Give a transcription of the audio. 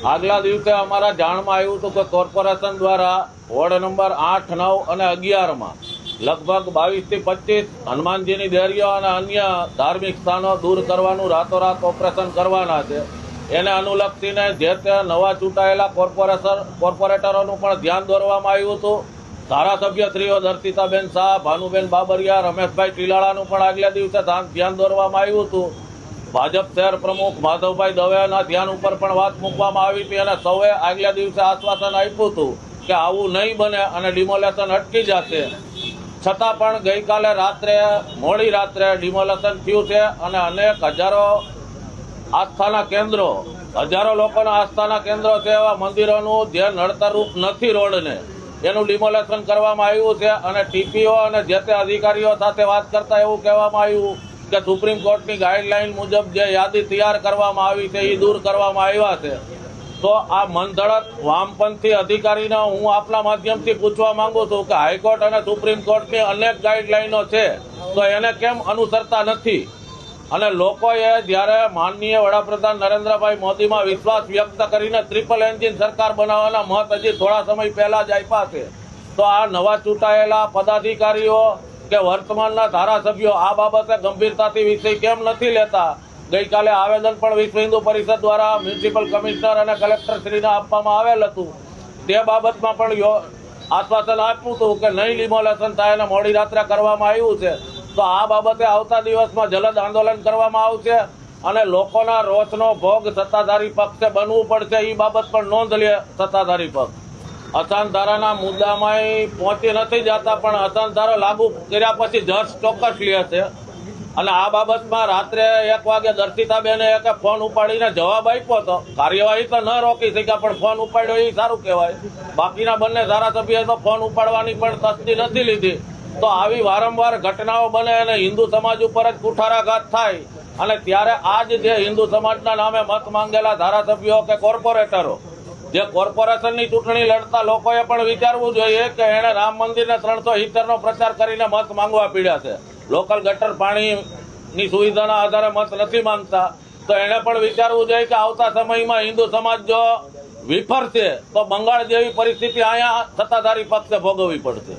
આગલા દિવસે અમારા જાણમાં આવ્યું હતું કે કોર્પોરેશન દ્વારા વોર્ડ નંબર 8, 9 અને 11માં લગભગ 22 થી 25 હનુમાનજીની દેરીઓ અને અન્ય ધાર્મિક સ્થાનો દૂર કરવાનું રાતોરાત ઓપરેશન કરવાના છે. એને અનુલક્ષીને જે તે નવા ચૂંટાયેલા કોર્પોરેટરોનું પણ ધ્યાન દોરવામાં આવ્યું હતું. ધારાસભ્યશ્રીઓ દર્શિતાબેન શાહ, ભાનુબેન બાબરિયા, રમેશભાઈ ટીલાળાનું પણ આગલા દિવસે ધ્યાન દોરવામાં આવ્યું હતું. ભાજપ શહેર પ્રમુખ માધવભાઈ દવેના ધ્યાન ઉપર પણ વાત મૂકવામાં આવી હતી અને સૌએ આગલા દિવસે આશ્વાસન આપ્યું હતું કે આવું નહીં બને અને ડિમોલેશન અટકી જશે. છતાં પણ ગઈકાલે મોડી રાત્રે ડિમોલેશન થયું છે અને અનેક હજારો લોકોના આસ્થાના કેન્દ્રો છે એવા મંદિરોનું જે નડતરરૂપ નથી રોડને એનું ડિમોલેશન કરવામાં આવ્યું છે. અને ટીપીઓ અને જે તે અધિકારીઓ સાથે વાત કરતા એવું કહેવામાં આવ્યું કે સુપ્રીમ કોર્ટની ગાઈડલાઈન મુજબ જે યાદી તૈયાર કરવામાં આવી છે એ દૂર કરવામાં આવ્યા છે. તો આ મનધડક વામપંથી અધિકારીને હું આપના માધ્યમથી પૂછવા માંગુ છું કે હાઈકોર્ટ અને સુપ્રીમ કોર્ટની અનેક ગાઈડલાઈનો છે તો એને કેમ અનુસરતા નથી? અને લોકોએ જ્યારે માનનીય વડાપ્રધાન નરેન્દ્રભાઈ મોદીમાં વિશ્વાસ વ્યક્ત કરીને ટ્રિપલ એન્જિન સરકાર બનાવવાના મત હજી થોડા સમય પહેલા જ આપ્યા છે, તો આ નવા ચૂંટાયેલા પદાધિકારીઓ કે વર્તમાનના ધારાસભ્યો આ બાબતે ગંભીરતાથી વિષય કેમ નથી લેતા? ગઈકાલે આવેદન પણ વિશ્વ હિન્દુ પરિષદ દ્વારા મ્યુનિસિપલ કમિશનર અને કલેક્ટરશ્રીને આપવામાં આવેલ હતું. તે બાબતમાં પણ આશ્વાસન આપ્યું હતું કે નહીં ડિમોલેશન થાય અને મોડી રાત્રે કરવામાં આવ્યું છે. તો આ બાબતે આવતા દિવસમાં જલદ આંદોલન કરવામાં આવશે અને લોકોના રોષનો ભોગ સત્તાધારી પક્ષે બનવું પડશે. એ બાબત પણ નોંધ લે સત્તાધારી પક્ષ. અશાંત ધારાના મુદ્દામાં પહોંચી નથી જતા પણ અશાંત ધારો લાગુ કર્યા પછી જજ ચોક્કસ લે છે. અને આ બાબતમાં રાત્રે 1 વાગે દર્શિતાબેને એક ફોન ઉપાડીને જવાબ આપ્યો હતો. કાર્યવાહી તો ન રોકી શક્યા પણ ફોન ઉપાડ્યો એ સારું કહેવાય. બાકીના બંને ધારાસભ્યોએ તો ફોન ઉપાડવાની પણ તસ્દી નથી લીધી. તો આવી વારંવાર ઘટનાઓ બને અને હિન્દુ સમાજ ઉપર જ કુઠારાઘાત થાય અને ત્યારે આજ જે હિન્દુ સમાજના નામે મત માંગેલા ધારાસભ્યો કે કોર્પોરેટરો જે કોર્પોરેશનની ચૂંટણી લડતા લોકોએ પણ વિચારવું જોઈએ કે એણે રામ મંદિરને 370નો પ્રચાર કરીને મત માંગવા પીડ્યા છે. લોકલ ગટર પાણીની સુવિધાના આધારે મત નથી માંગતા. તો એણે પણ વિચારવું જોઈએ કે આવતા સમયમાં હિન્દુ સમાજ જો વિફરશે તો બંગાળ જેવી પરિસ્થિતિ અહીંયા સત્તાધારી પક્ષે ભોગવવી પડશે.